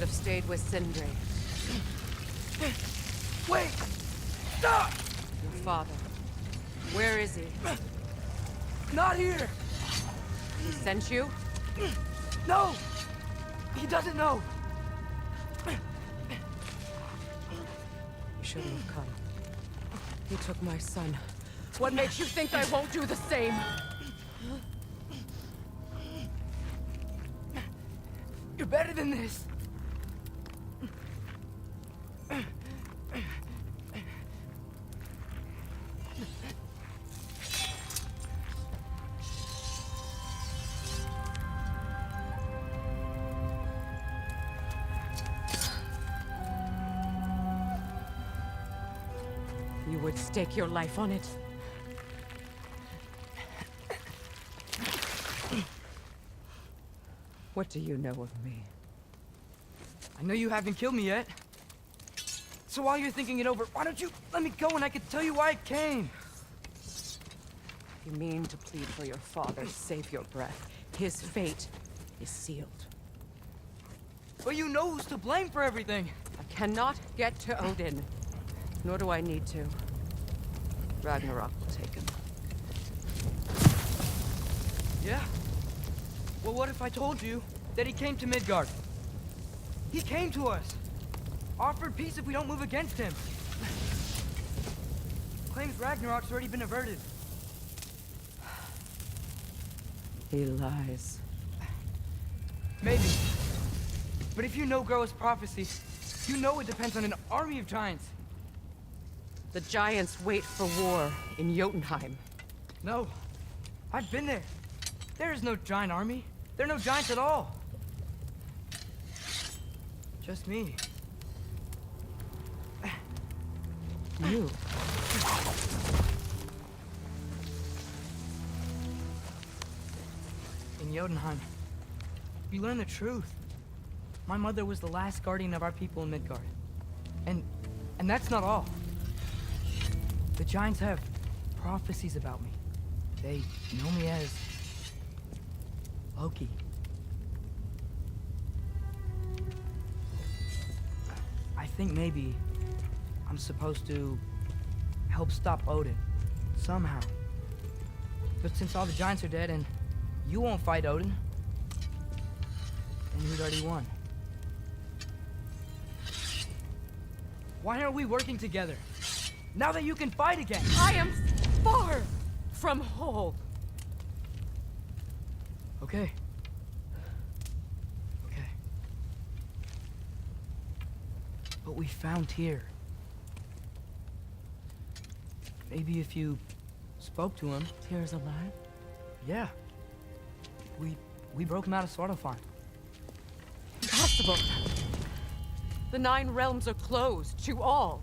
have stayed with Sindri. Wait! Stop! Your father. Where is he? Not here! He sent you? No! He doesn't know! You shouldn't have come. He took my son. What makes you think I won't do the same? You're better than this! You would stake your life on it? What do you know of me? I know you haven't killed me yet. So while you're thinking it over, why don't you let me go and I can tell you why I came? You mean to plead for your father, save your breath. His fate is sealed. But you know who's to blame for everything. I cannot get to Odin. Nor do I need to. Ragnarok will take him. Yeah? Well, what if I told you that he came to Midgard? He came to us. Offered peace if we don't move against him. Claims Ragnarok's already been averted. He lies. Maybe. But if you know Groa's prophecy, you know it depends on an army of giants. The giants wait for war in Jotunheim. No. I've been there. There is no giant army. There are no giants at all. Just me. You? In Jotunheim, you learn the truth. My mother was the last guardian of our people in Midgard. And that's not all. The giants have prophecies about me. They know me as Loki. I think maybe I'm supposed to help stop Odin, somehow. But since all the giants are dead and you won't fight Odin, then you'd already won. Why aren't we working together? Now that you can fight again! I am far from whole. Okay. Okay. But we found Tyr. Maybe if you spoke to him... Tyr's alive? Yeah. We broke him out of Svartalfheim. Impossible. The 9 realms are closed to all.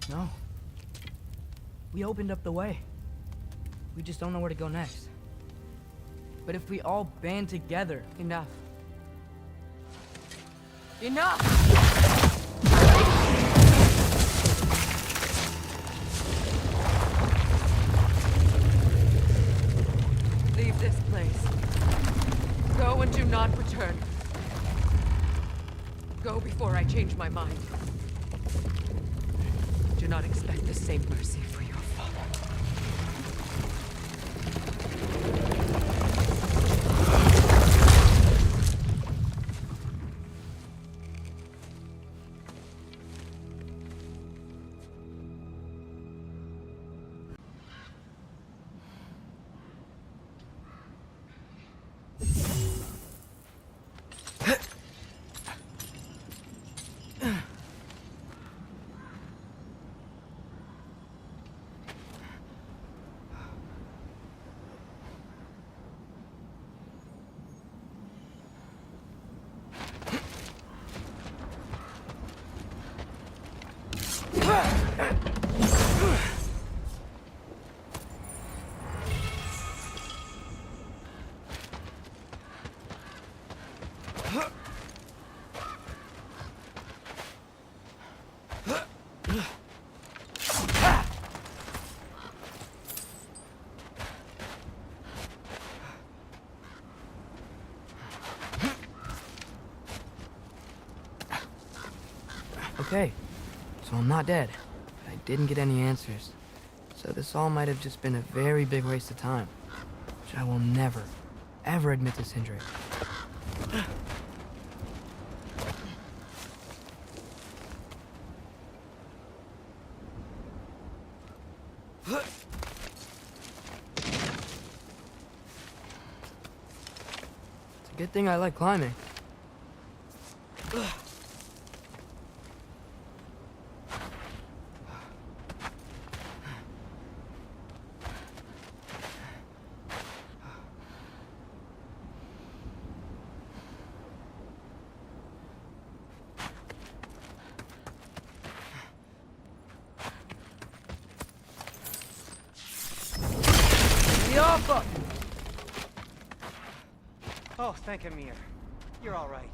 No. We opened up the way. We just don't know where to go next. But if we all band together... Enough. Enough! Leave this place. Go and do not return. Go before I change my mind. Do not expect the same mercy for your father. Okay, so I'm not dead. I didn't get any answers. So this all might have just been a very big waste of time. Which I will never, ever admit to Sindri. It's a good thing I like climbing. Oh, thank Amir. You're all right.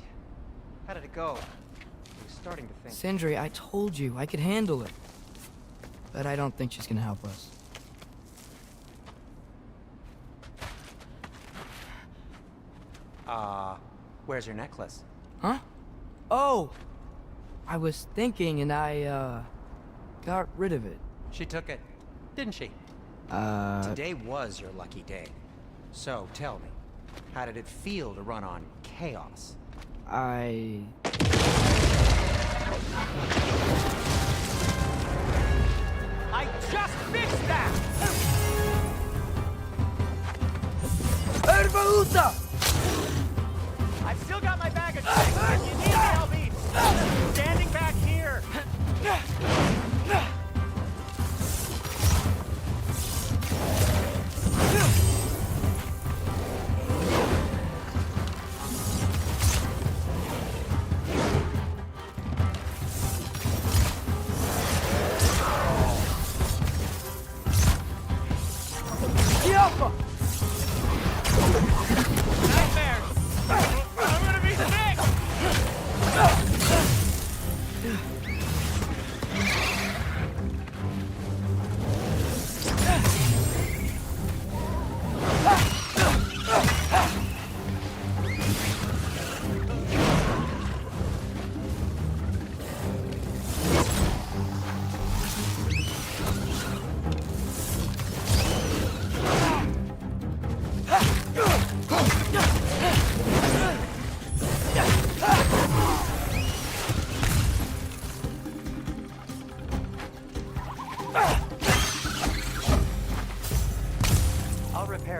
How did it go? I was starting to think. Sindri, I told you I could handle it. But I don't think she's gonna help us. Where's your necklace? Huh? Oh! I was thinking and I, got rid of it. She took it, didn't she? Today was your lucky day. So, tell me, how did it feel to run on chaos? I just fixed that! Ervaluta! I've still got my bag of tricks. If you need me, I'll be standing back here.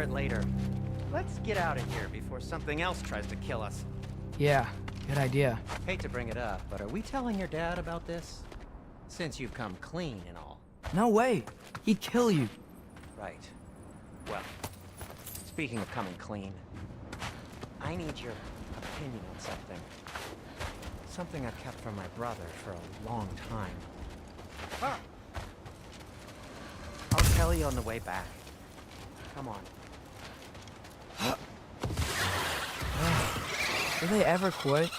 Later. Let's get out of here before something else tries to kill us. Yeah, good idea. Hate to bring it up, but are we telling your dad about this? Since you've come clean and all. No way. He'd kill you. Right. Well, speaking of coming clean, I need your opinion on something. Something I've kept from my brother for a long time. Huh. I'll tell you on the way back. Come on. Will they ever quit?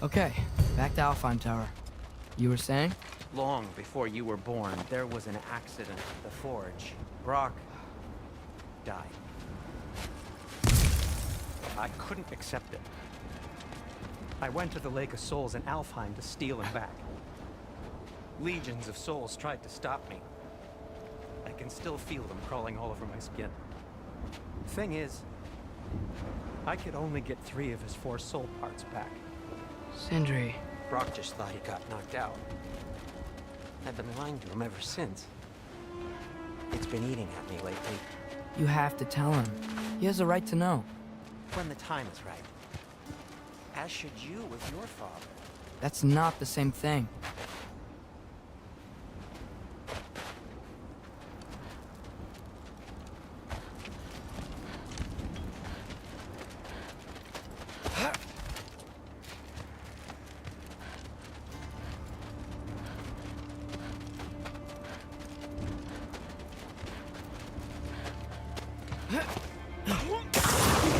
Okay, back to Alfheim Tower. You were saying? Long before you were born, there was an accident at the forge. Brock died. I couldn't accept it. I went to the Lake of Souls in Alfheim to steal him back. Legions of souls tried to stop me. I can still feel them crawling all over my skin. Thing is, I could only get 3 of his 4 soul parts back. Sindri. Brock just thought he got knocked out. I've been lying to him ever since. It's been eating at me lately. You have to tell him. He has a right to know. When the time is right. As should you with your father. That's not the same thing.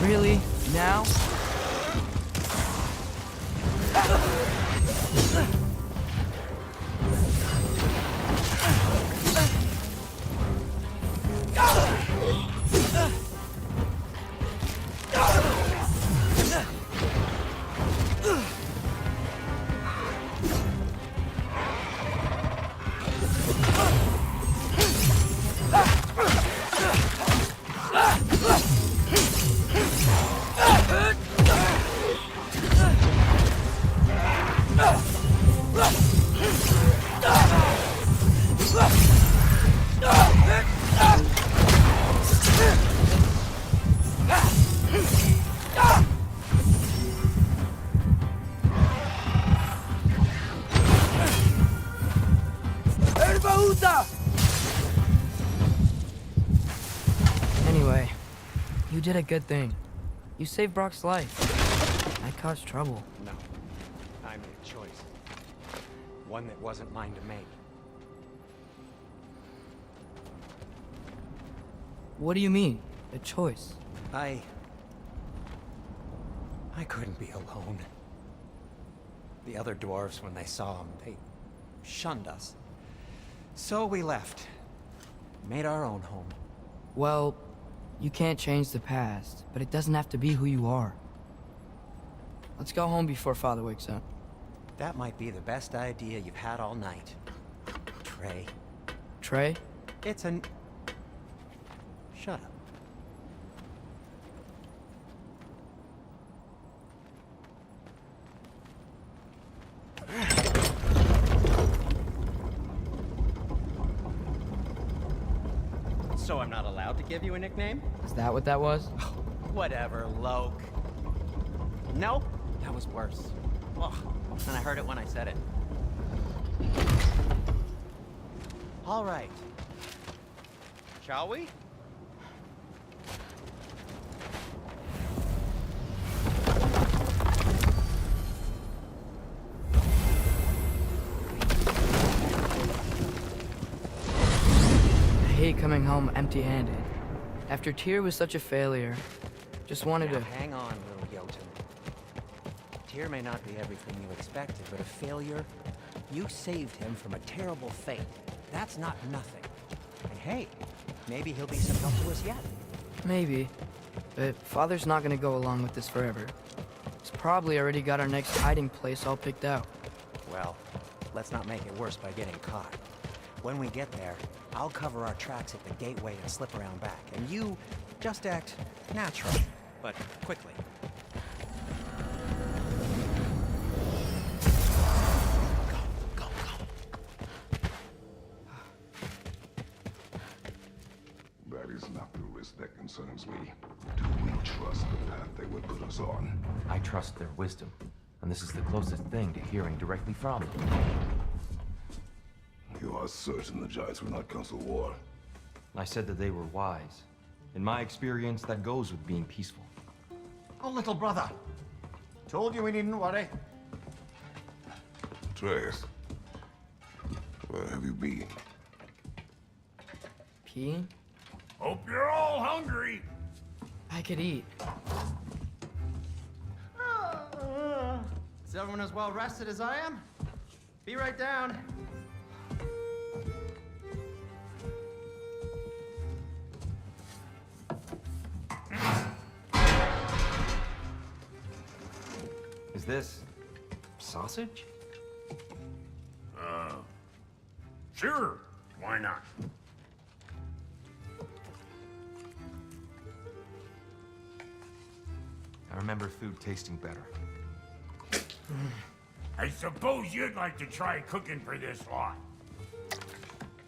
Really? Now? Anyway, you did a good thing. You saved Brock's life. I caused trouble. No. I made a choice. One that wasn't mine to make. What do you mean? A choice? I couldn't be alone. The other dwarves, when they saw him, they shunned us. So we left. Made our own home. Well, you can't change the past, but it doesn't have to be who you are. Let's go home before Father wakes up. That might be the best idea you've had all night. Trey. Trey? It's an... Shut up. So I'm not allowed to give you a nickname? Is that what that was? Whatever, Loke. No, that was worse. Ugh, and I heard it when I said it. All right. Shall we? I hate coming home empty-handed. After Tyr was such a failure, just wanted Now, to... hang on, little Jotun. Tyr may not be everything you expected, but a failure? You saved him from a terrible fate. That's not nothing. And hey, maybe he'll be some help to us yet. Maybe. But Father's not gonna go along with this forever. He's probably already got our next hiding place all picked out. Well, let's not make it worse by getting caught. When we get there, I'll cover our tracks at the gateway and slip around back. And you just act natural, but quickly. Go, go, go. That is not the risk that concerns me. Do we trust the path they would put us on? I trust their wisdom, and this is the closest thing to hearing directly from them. You are certain the Giants were not Council War? I said that they were wise. In my experience, that goes with being peaceful. Oh, little brother. Told you we needn't worry. Atreus, where have you been? Peeing? Hope you're all hungry. I could eat. Is everyone as well rested as I am? Be right down. Is this sausage? Sure. Why not? I remember food tasting better. I suppose you'd like to try cooking for this lot.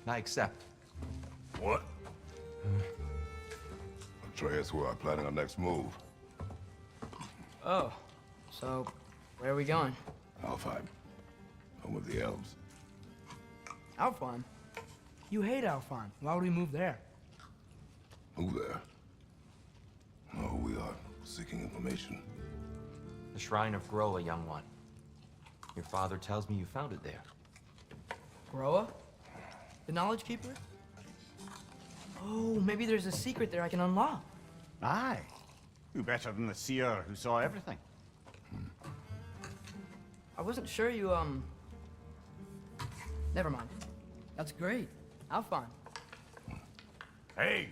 I accept. What? Atreus, we are planning our next move. Oh, so where are we going? Alfheim, home of the elves. Alfheim? You hate Alfheim. Why would we move there? Move there? No, we are seeking information. The Shrine of Groa, young one. Your father tells me you found it there. Groa? The Knowledge Keeper? Oh, maybe there's a secret there I can unlock. Aye. Who better than the seer who saw everything? I wasn't sure you, Never mind. That's great. Have fun. Hey,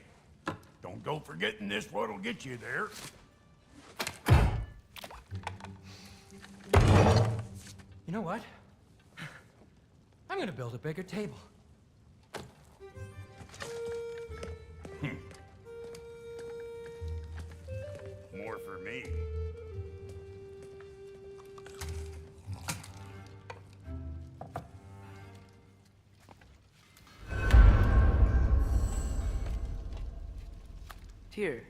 don't go forgetting this what'll get you there. You know what? I'm gonna build a bigger table. More for me. Tyr,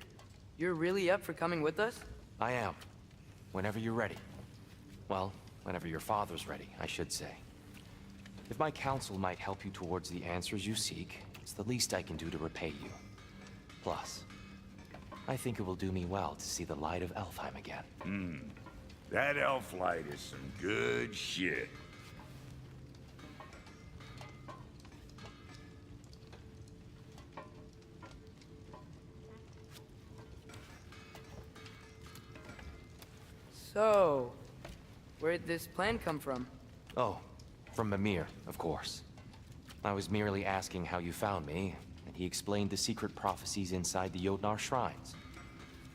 you're really up for coming with us? I am. Whenever you're ready. Well, whenever your father's ready, I should say. If my counsel might help you towards the answers you seek, it's the least I can do to repay you. Plus, I think it will do me well to see the light of Elfheim again. That elf light is some good shit. So, where'd this plan come from? Oh, from Mimir, of course. I was merely asking how you found me, and he explained the secret prophecies inside the Jotnar shrines.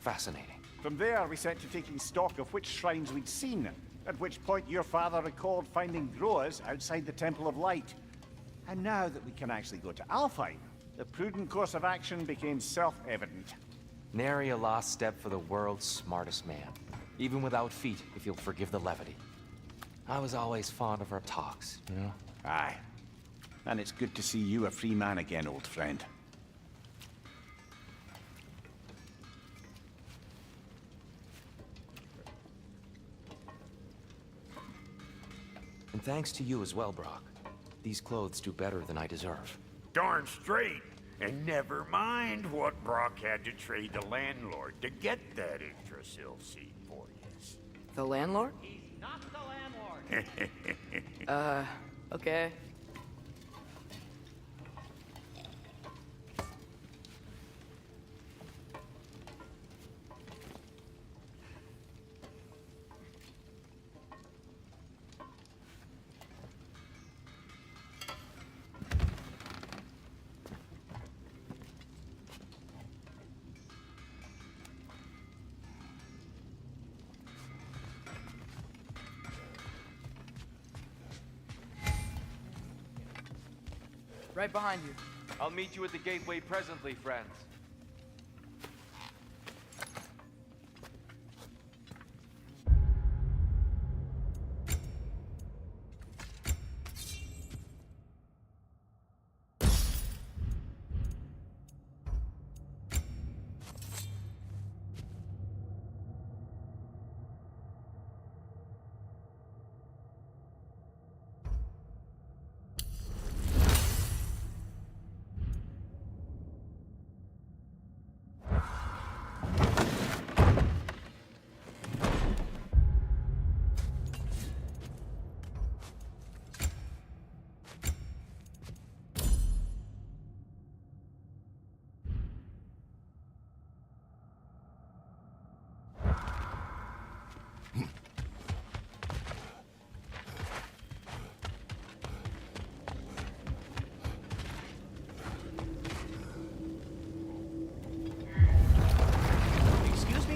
Fascinating. From there, we set to taking stock of which shrines we'd seen, at which point your father recalled finding Groas outside the Temple of Light. And now that we can actually go to Alfheim, the prudent course of action became self-evident. Nary a lost step for the world's smartest man. Even without feet, if you'll forgive the levity. I was always fond of our talks, you know? Aye. And it's good to see you a free man again, old friend. And thanks to you as well, Brock. These clothes do better than I deserve. Darn straight. And never mind what Brock had to trade the landlord to get that Yggdrasil seed for you. The landlord? He's not the landlord. Okay. Right behind you. I'll meet you at the gateway presently, friends.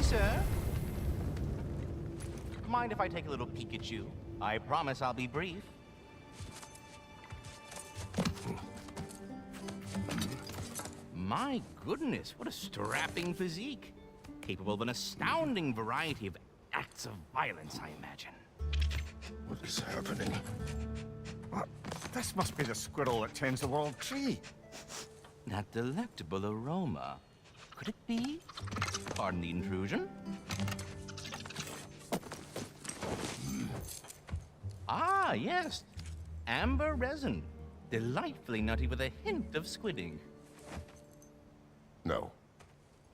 Sir? Mind if I take a little peek at you? I promise I'll be brief. My goodness, what a strapping physique. Capable of an astounding variety of acts of violence, I imagine. What is happening? This must be the squirrel that tends the world tree. That delectable aroma. Could it be? Pardon the intrusion. Ah, yes. Amber resin. Delightfully nutty with a hint of squidding. No.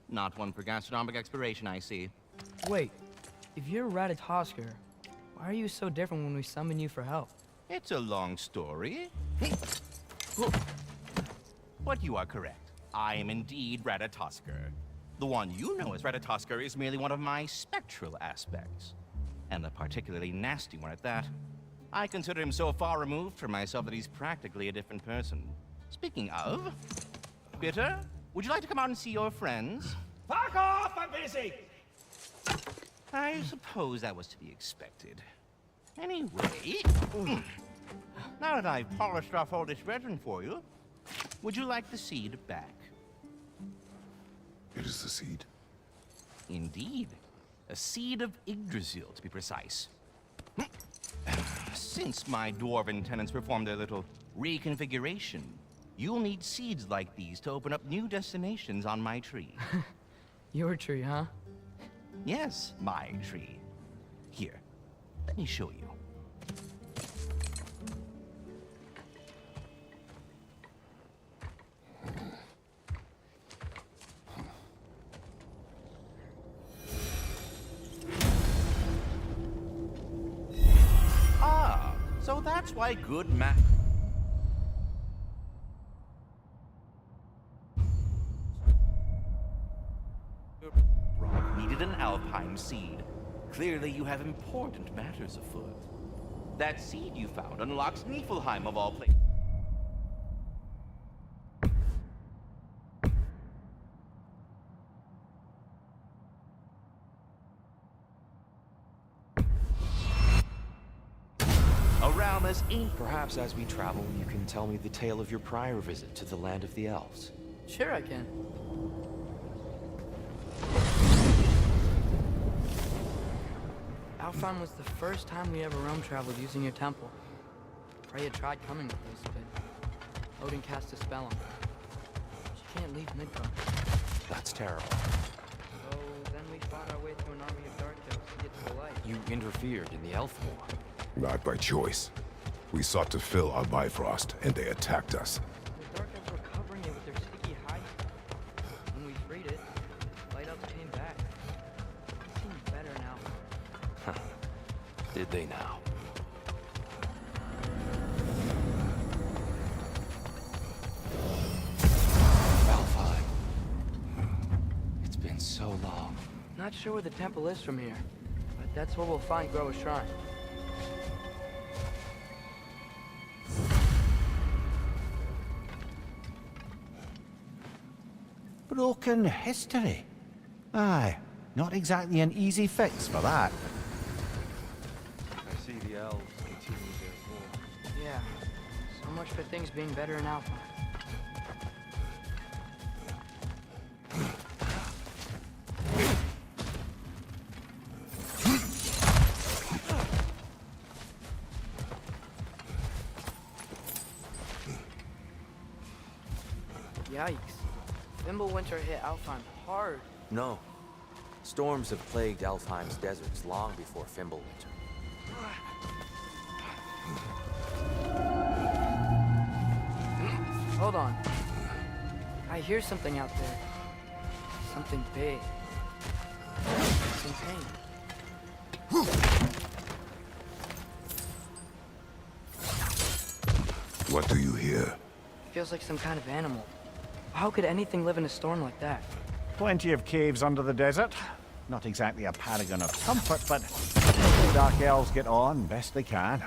Not one for gastronomic exploration, I see. Wait, if you're Ratatosker, why are you so different when we summon you for help? It's a long story. But you are correct. I am indeed Ratatoskr. The one you know as Ratatoskr is merely one of my spectral aspects. And a particularly nasty one at that. I consider him so far removed from myself that he's practically a different person. Speaking of... Bitter, would you like to come out and see your friends? Fuck off! I'm busy! I suppose that was to be expected. Anyway... Now that I've polished off all this brethren for you, would you like the seed back? It is the seed. Indeed. A seed of Yggdrasil, to be precise. Since my dwarven tenants performed their little reconfiguration, you'll need seeds like these to open up new destinations on my tree. Your tree, huh? Yes, my tree. Here, let me show you. So that's why good needed an Alpine seed. Clearly you have important matters afoot. That seed you found unlocks Niflheim of all places. Perhaps as we travel, you can tell me the tale of your prior visit to the land of the elves. Sure I can. Alfheim was the first time we ever roam traveled using your temple. Freya tried coming with us, but Odin cast a spell on her. She can't leave Midgard. That's terrible. So then we fought our way through an army of dark elves to get to the light. You interfered in the elf war. Not by choice. We sought to fill our Bifrost, and they attacked us. The dark elves were covering it with their sticky hide. When we freed it, light elves came back. It seems better now. Did they now? Alfheim. It's been so long. Not sure where the temple is from here, but that's where we'll find Groa's shrine. Broken history. Aye, not exactly an easy fix for that. I see the elves continue their war. Yeah, so much for things being better in Alpha. Yikes. Fimbulwinter hit Alfheim hard. No. Storms have plagued Alfheim's deserts long before Fimbulwinter. Hold on. I hear something out there. Something big. It's in pain. What do you hear? Feels like some kind of animal. How could anything live in a storm like that? Plenty of caves under the desert. Not exactly a paragon of comfort, but the dark elves get on best they can.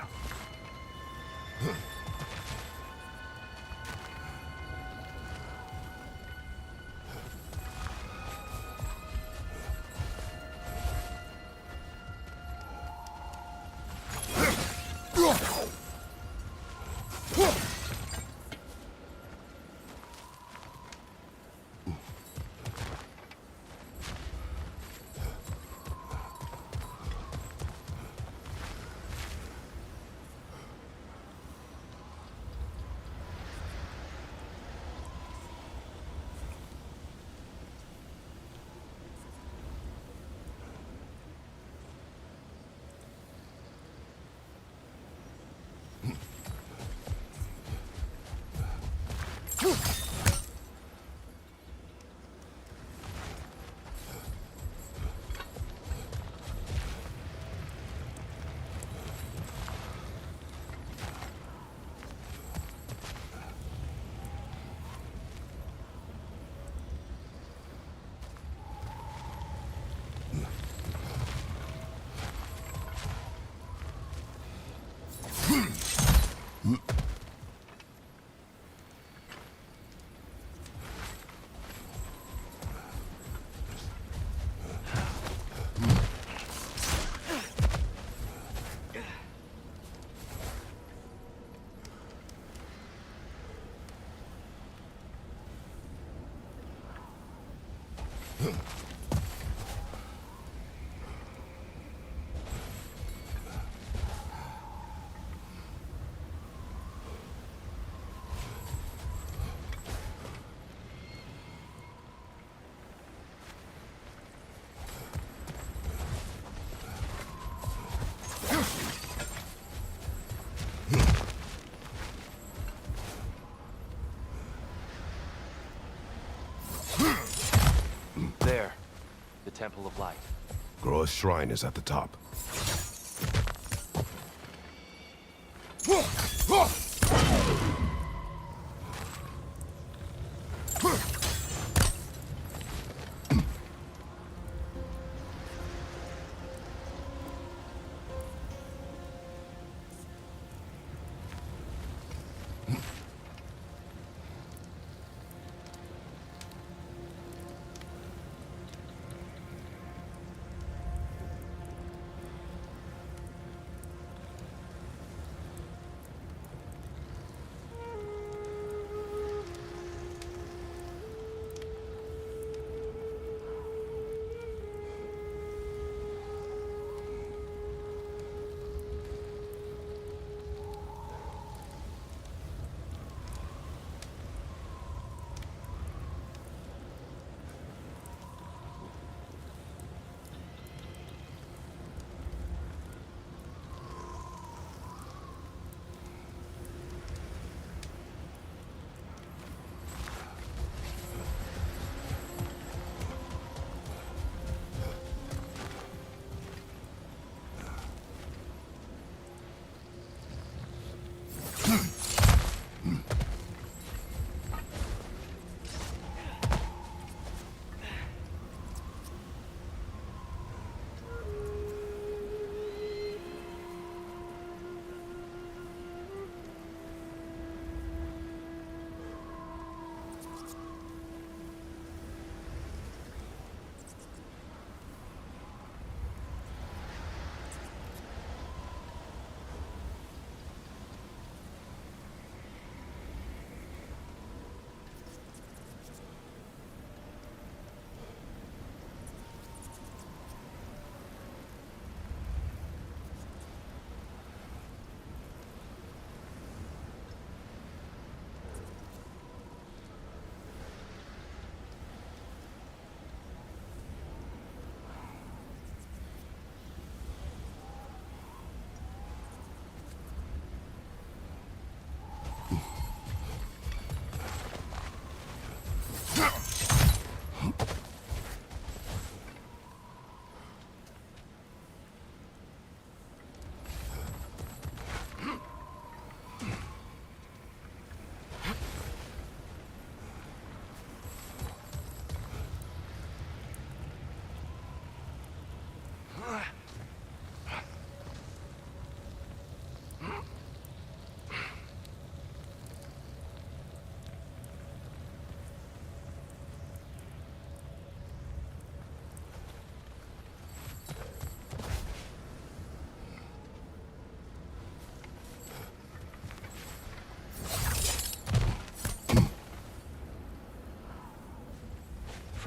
There. The Temple of Light. Groa's shrine is at the top.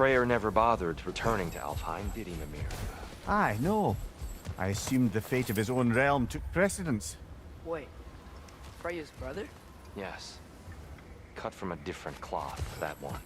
Freyr never bothered returning to Alfheim, did he, Mimir? Aye, no. I assumed the fate of his own realm took precedence. Wait, Freya's brother? Yes. Cut from a different cloth, that one.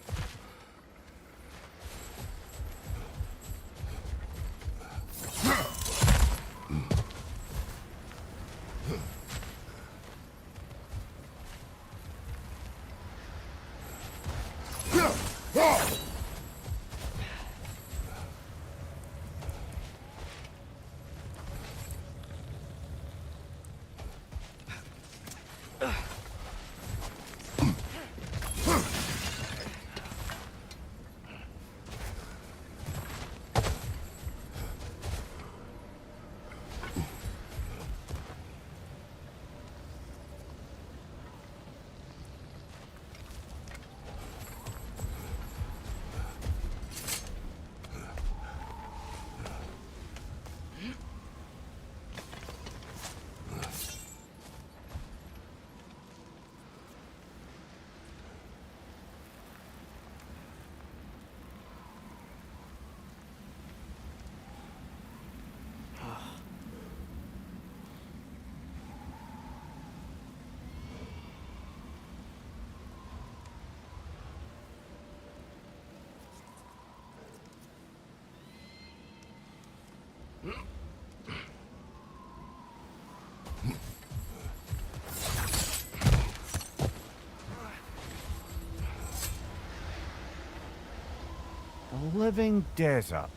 living desert.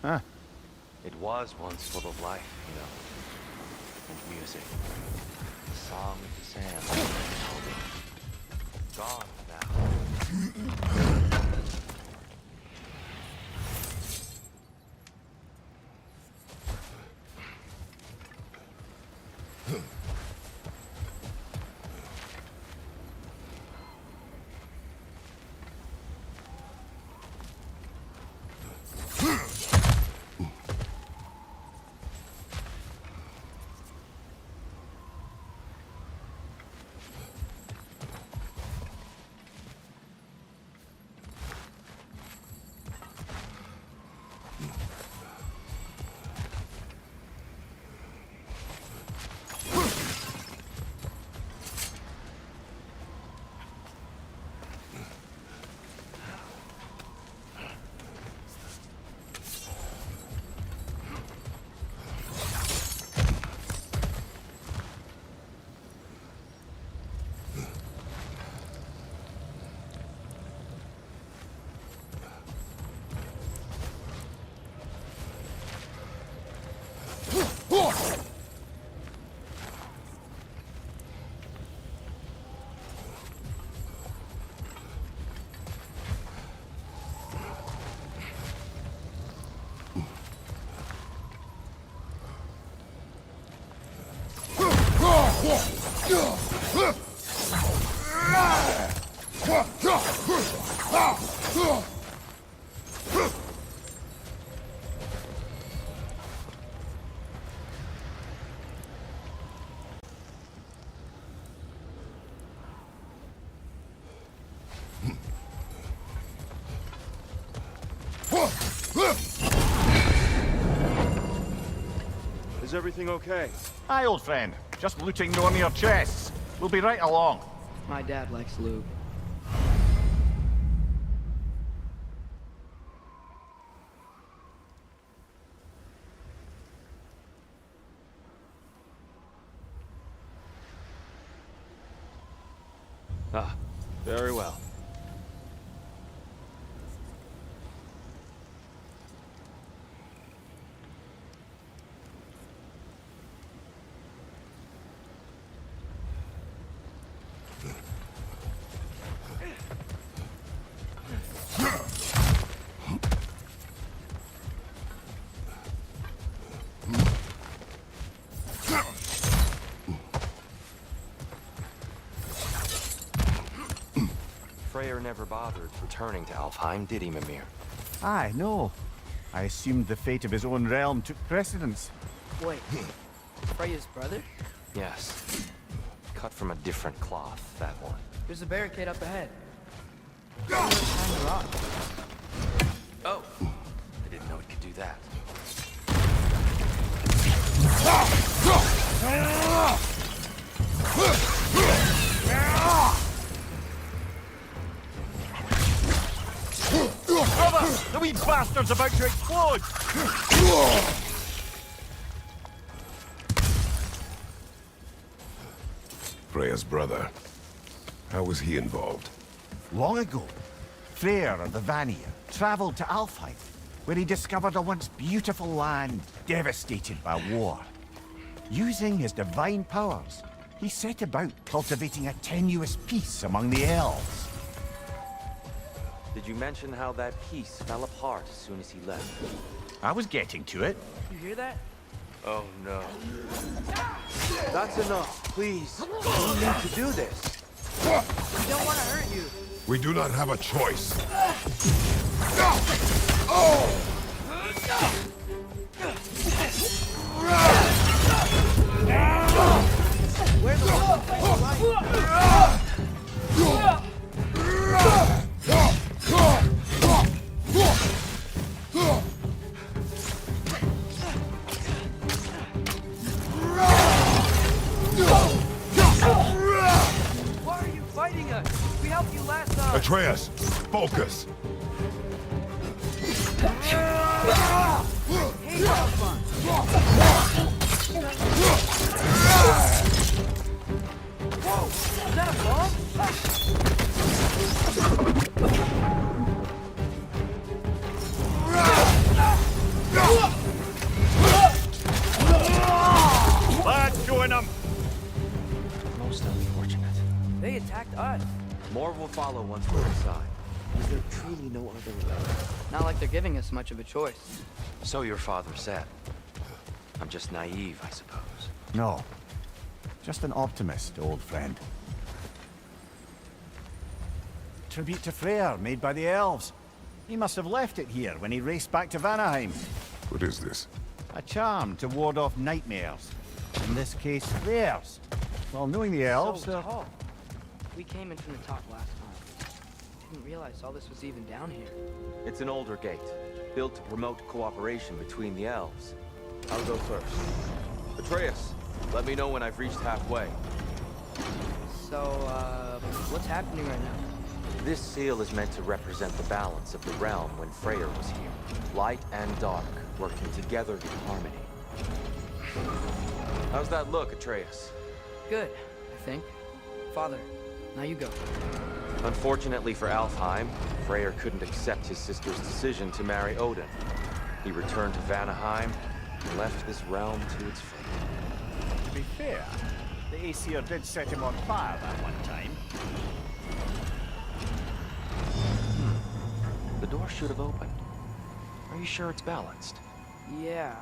Huh. It was once full of life, you know. And music. The song of the sand. Gone now. Is everything okay? Aye, old friend. Just looting Nornir chests. We'll be right along. My dad likes lube. Ah, very well. Freyr never bothered returning to Alfheim, did he, Mimir? Aye, no. I assumed the fate of his own realm took precedence. Wait, Freya's brother? Yes. Cut from a different cloth, that one. There's a barricade up ahead. Ragnarok. Oh! I didn't know it could do that. Brother! The wee bastard's about to explode! Freya's brother. How was he involved? Long ago, Freyr of the Vanir traveled to Alfheim, where he discovered a once beautiful land devastated by war. Using his divine powers, he set about cultivating a tenuous peace among the elves. Did you mention how that piece fell apart as soon as he left? I was getting to it. You hear that? Oh no. That's enough, please. We need to do this. We don't want to hurt you. We do not have a choice. Where the one right? Why are you fighting us? We helped you last time. Atreus, focus. Hey, Alpha. Whoa! Is that a bomb? More will follow once we're inside. Is there truly no other way? Not like they're giving us much of a choice. So your father said. I'm just naive, I suppose. No. Just an optimist, old friend. Tribute to Freyr, made by the elves. He must have left it here when he raced back to Vanaheim. What is this? A charm to ward off nightmares. In this case, theirs. Well, knowing the elves, So tall. We came in from the top last time. Didn't realize all this was even down here. It's an older gate, built to promote cooperation between the elves. I'll go first. Atreus, let me know when I've reached halfway. So, what's happening right now? This seal is meant to represent the balance of the realm when Freyr was here. Light and dark, working together in harmony. How's that look, Atreus? Good, I think. Father, now you go. Unfortunately for Alfheim, Freyr couldn't accept his sister's decision to marry Odin. He returned to Vanaheim and left this realm to its fate. to be fair, the Aesir did set him on fire that one time. The door should have opened. Are you sure it's balanced? Yeah,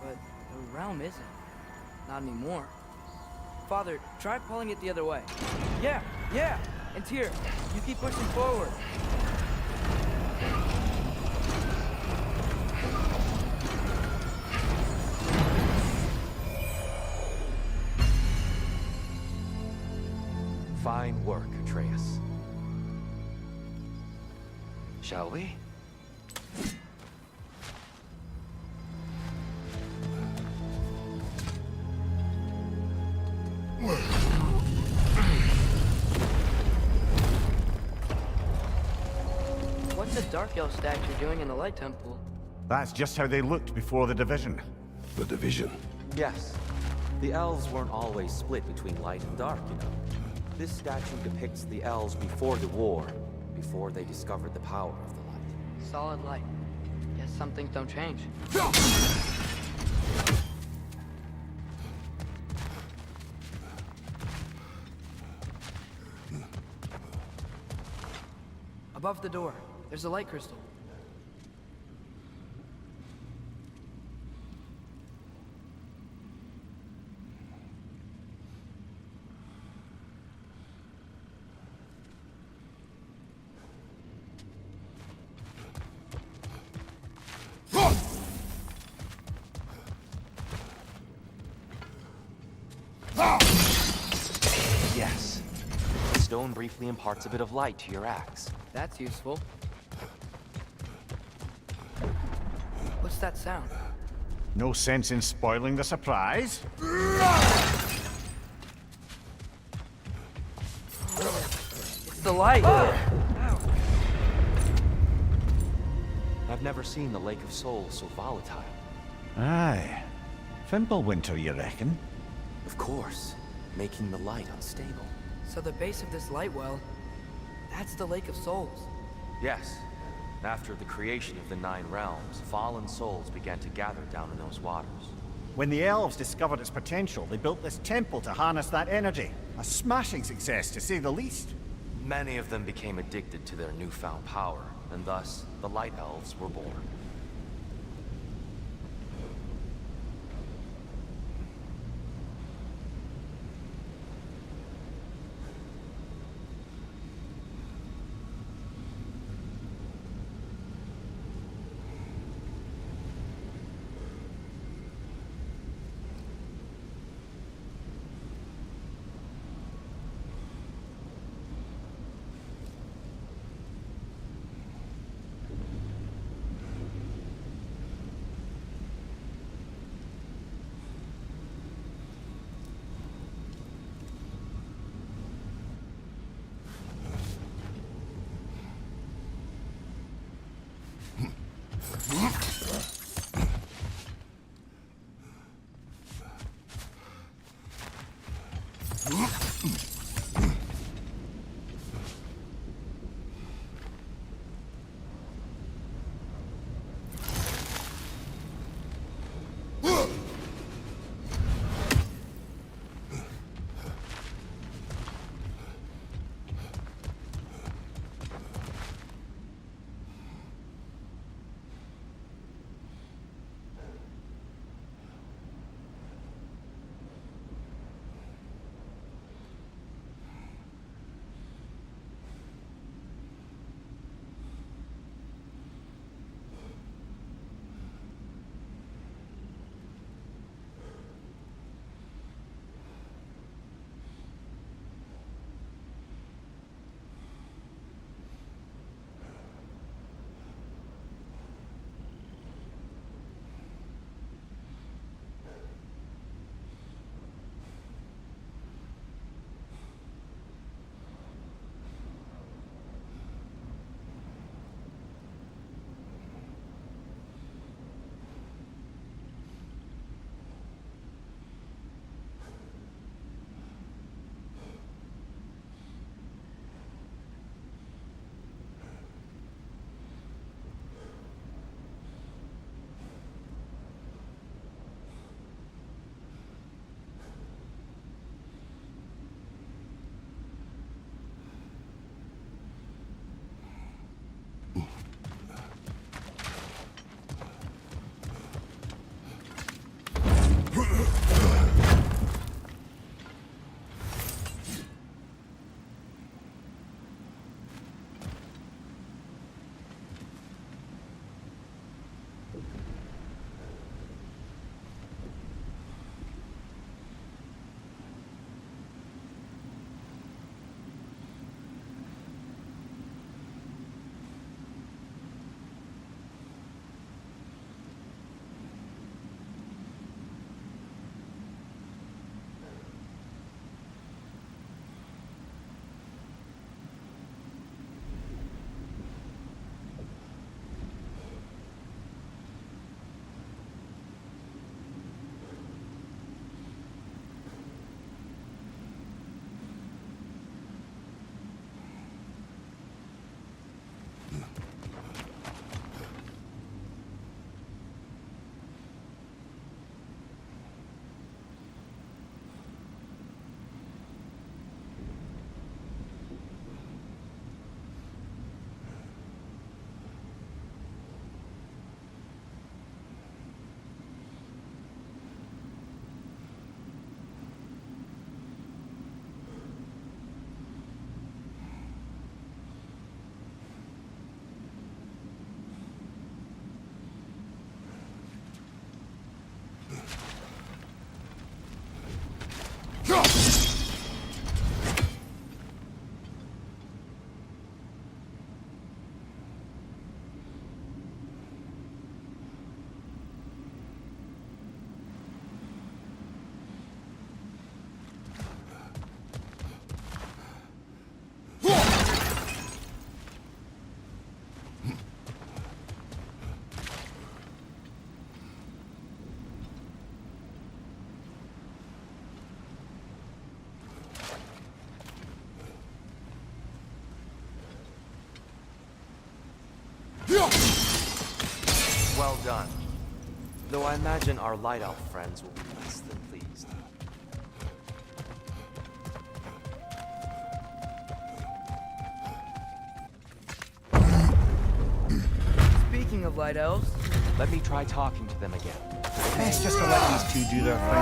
but the realm isn't. Not anymore. Father, try pulling it the other way. Yeah! And Tyr, you keep pushing forward. Fine work, Atreus. Shall we? What's the Dark Elf statue doing in the Light Temple? That's just how they looked before the division. The division. Yes. The elves weren't always split between light and dark, you know. This statue depicts the elves before the war, before they discovered the power of the light. Solid light. Guess some things don't change. Above the door, there's a light crystal. Yes. The stone briefly imparts a bit of light to your axe. That's useful. What's that sound? No sense in spoiling the surprise. It's the light! I've never seen the Lake of Souls so volatile. Aye. Fimbulwinter, you reckon? Of course, making the light unstable. So the base of this light well, that's the Lake of Souls. Yes. After the creation of the Nine Realms, fallen souls began to gather down in those waters. When the elves discovered its potential, they built this temple to harness that energy. A smashing success, to say the least. Many of them became addicted to their newfound power, and thus, the Light Elves were born. Well done. Though I imagine our light elf friends will be less than pleased. Speaking of light elves, Let me try talking to them again. Best just to let these two do their thing.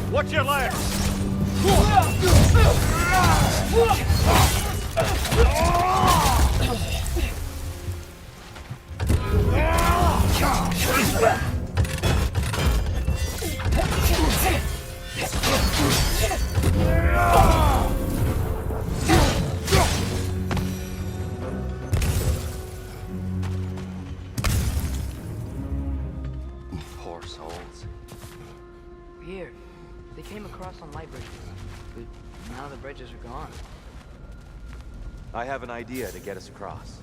Watch your legs! Poor souls. weird. They came across on light bridges, but now the bridges are gone. I have an idea to get us across.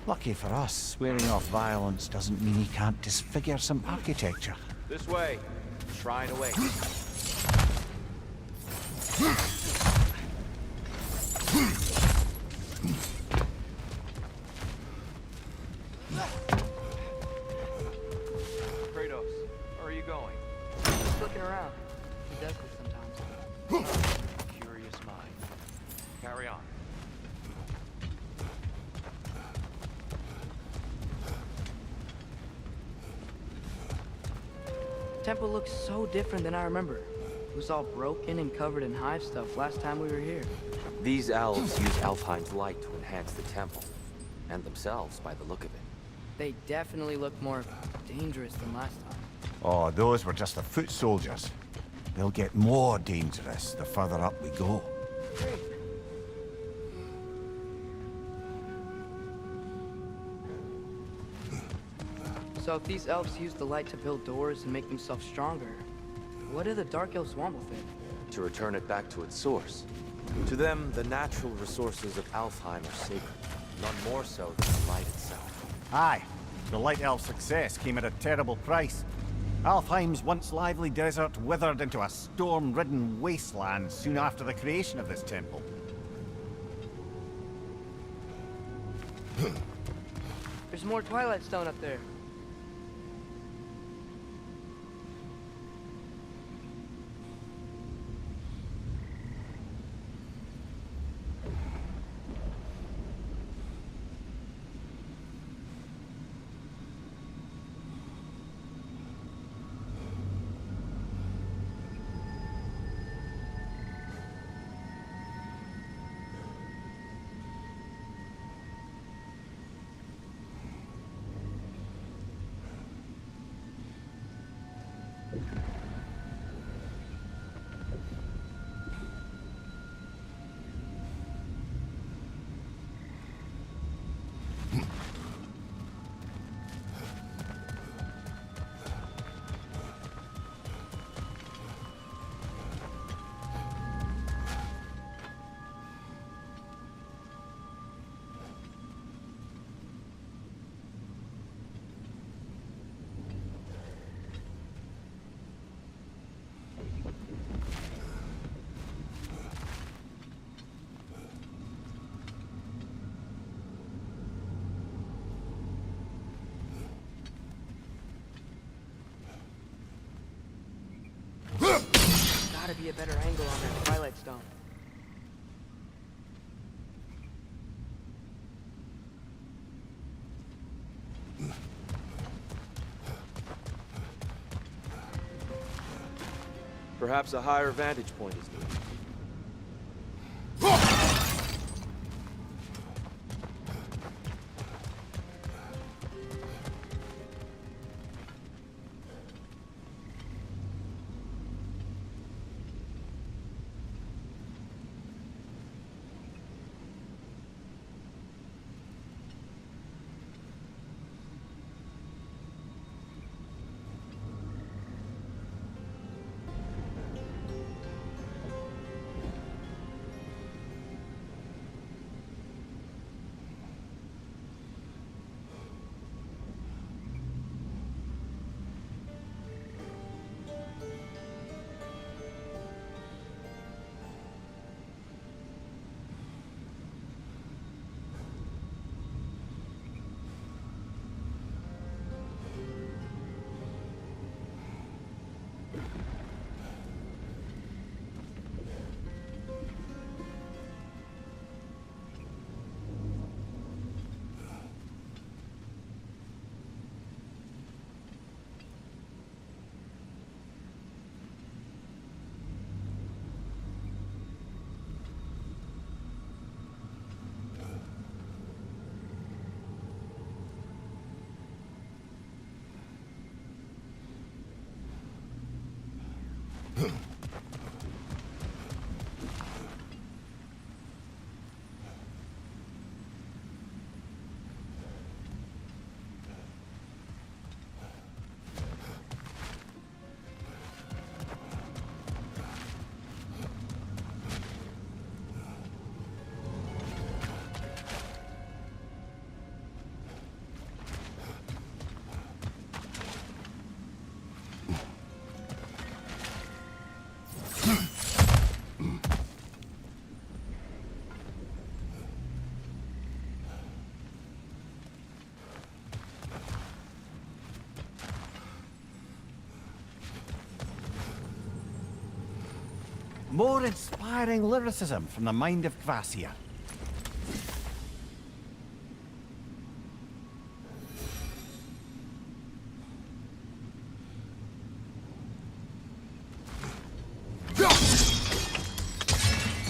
Lucky for us, swearing off violence doesn't mean he can't disfigure some architecture. This way. Shrine away. Kratos, where are you going? Just looking around. He does this sometimes. Curious mind. Carry on. The temple looks so different than I remember. It was all broken and covered in hive stuff last time we were here. These elves use Alfheim's light to enhance the temple, and themselves by the look of it. They definitely look more dangerous than last time. Oh, those were just the foot soldiers. They'll get more dangerous the further up we go. Great. So if these elves use the light to build doors and make themselves stronger, what do the dark elves want with it? To return it back to its source. To them, the natural resources of Alfheim are sacred, none more so than the light itself. Aye, the Light Elf success came at a terrible price. Alfheim's once lively desert withered into a storm-ridden wasteland soon after the creation of this temple. There's more Twilight Stone up there. be a better angle on that Twilight Stone. Perhaps a higher vantage point is needed. More inspiring lyricism from the mind of Kvasir.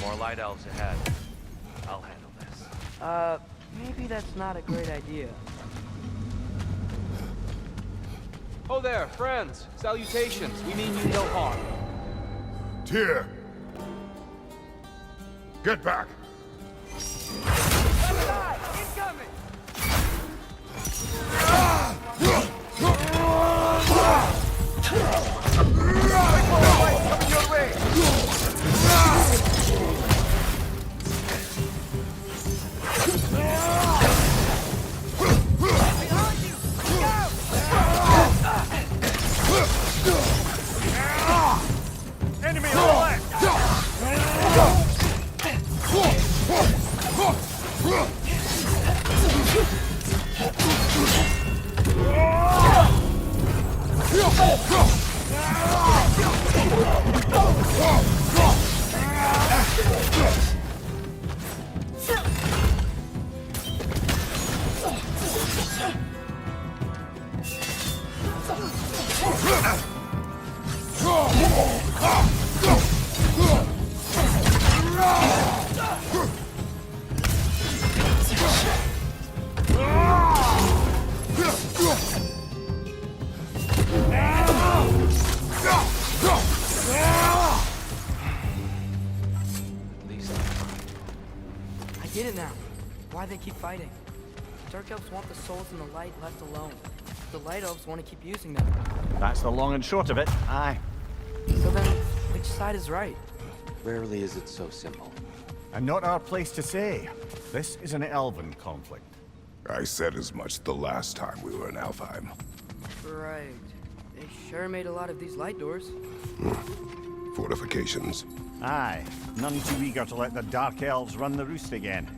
More light elves ahead. I'll handle this. Maybe that's not a great idea. Oh there, friends. Salutations. We mean you no harm. Tyr! Get back! Incoming! Enemy on the left! I get it now. Why they keep fighting. Dark elves want the souls in the light left alone. The light elves want to keep using them. That's the long and short of it, aye. So then, which side is right? Rarely is it so simple. And not our place to say. This is an elven conflict. I said as much the last time we were in Alfheim. Right. They sure made a lot of these light doors. Fortifications. Aye. None too eager to let the Dark Elves run the roost again.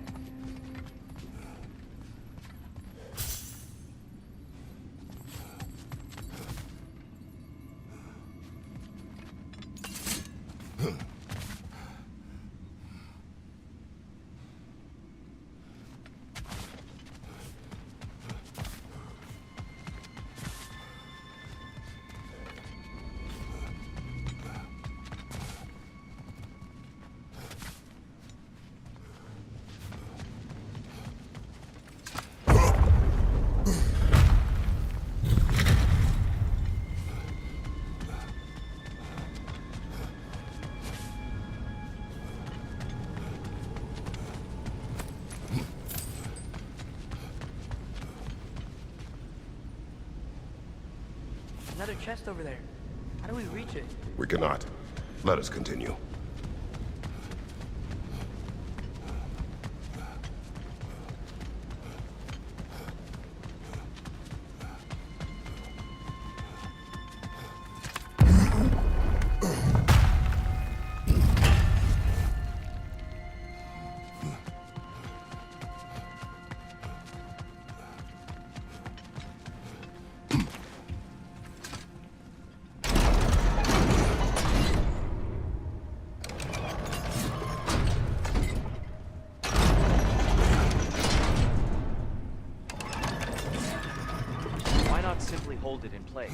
Another chest over there. How do we reach it? We cannot. Let us continue. Simply hold it in place.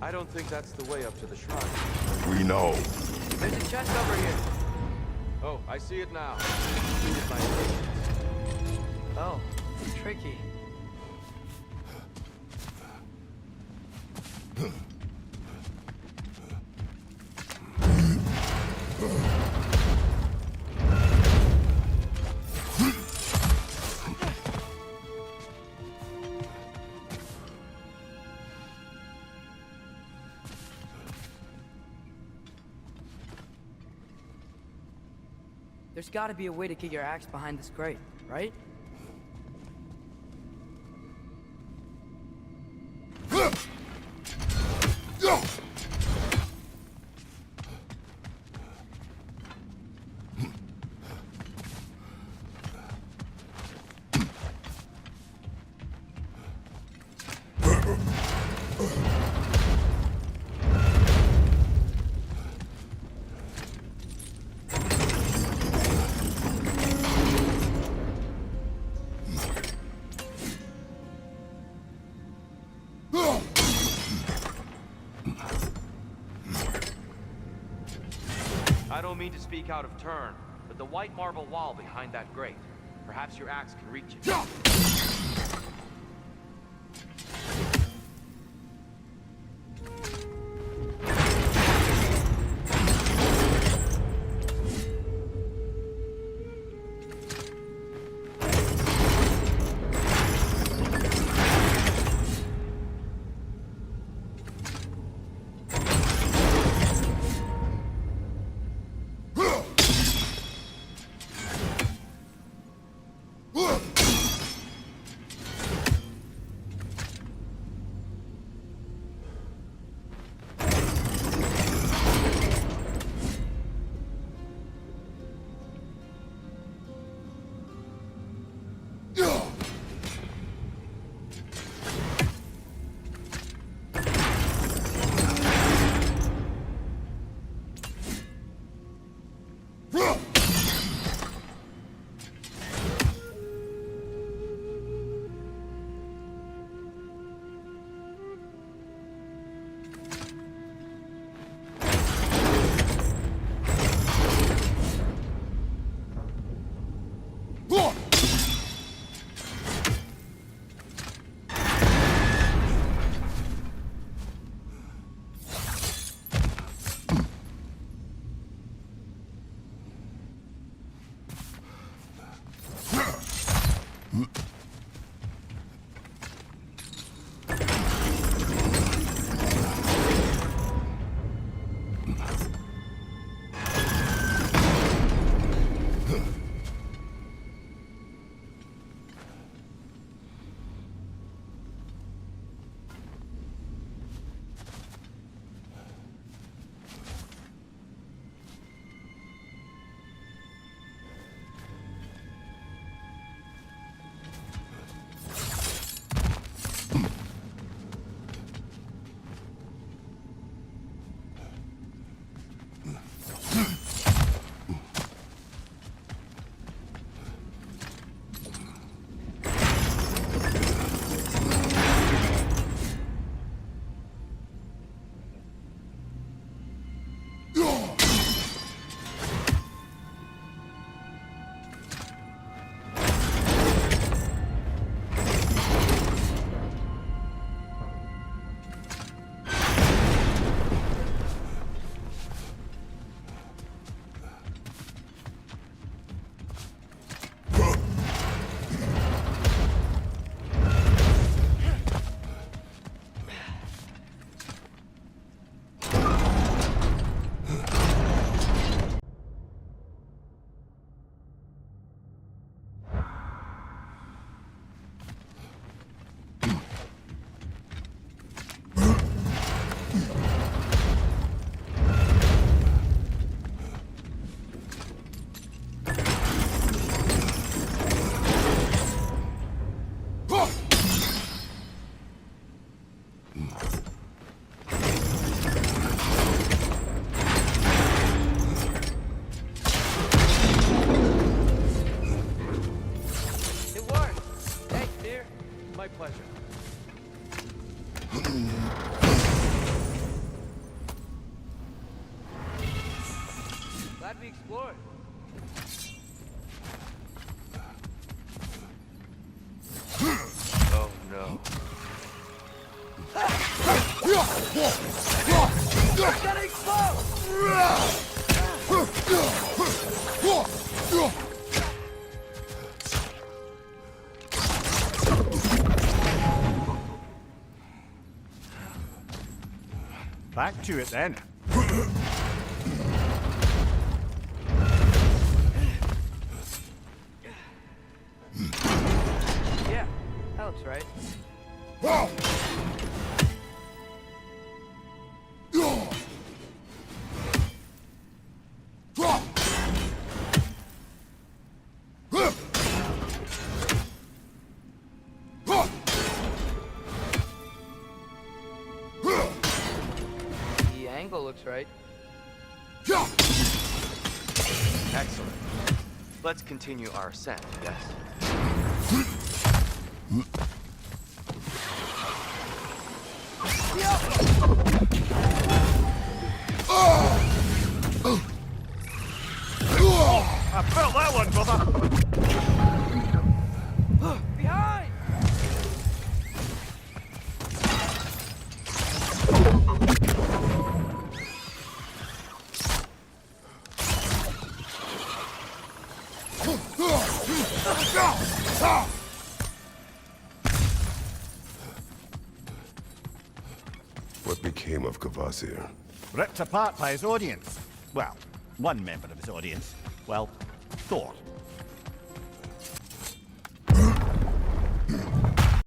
I don't think that's the way up to the shrine. We know. There's a chest over here. Oh, I see it now. Exceeded my patience. Oh, tricky. There's gotta be a way to get your axe behind this grate, right? I don't mean to speak out of turn, but the white marble wall behind that grate. Perhaps your axe can reach it. Glad we explored. Oh no. It's gonna explode! Back to it then. Yeah, that looks right. The angle looks right. Excellent. Let's continue our ascent, yes? I felt that one, brother! Behind! What became of Kvasir? Ripped apart by his audience. Well, one member of his audience. Well, Thor.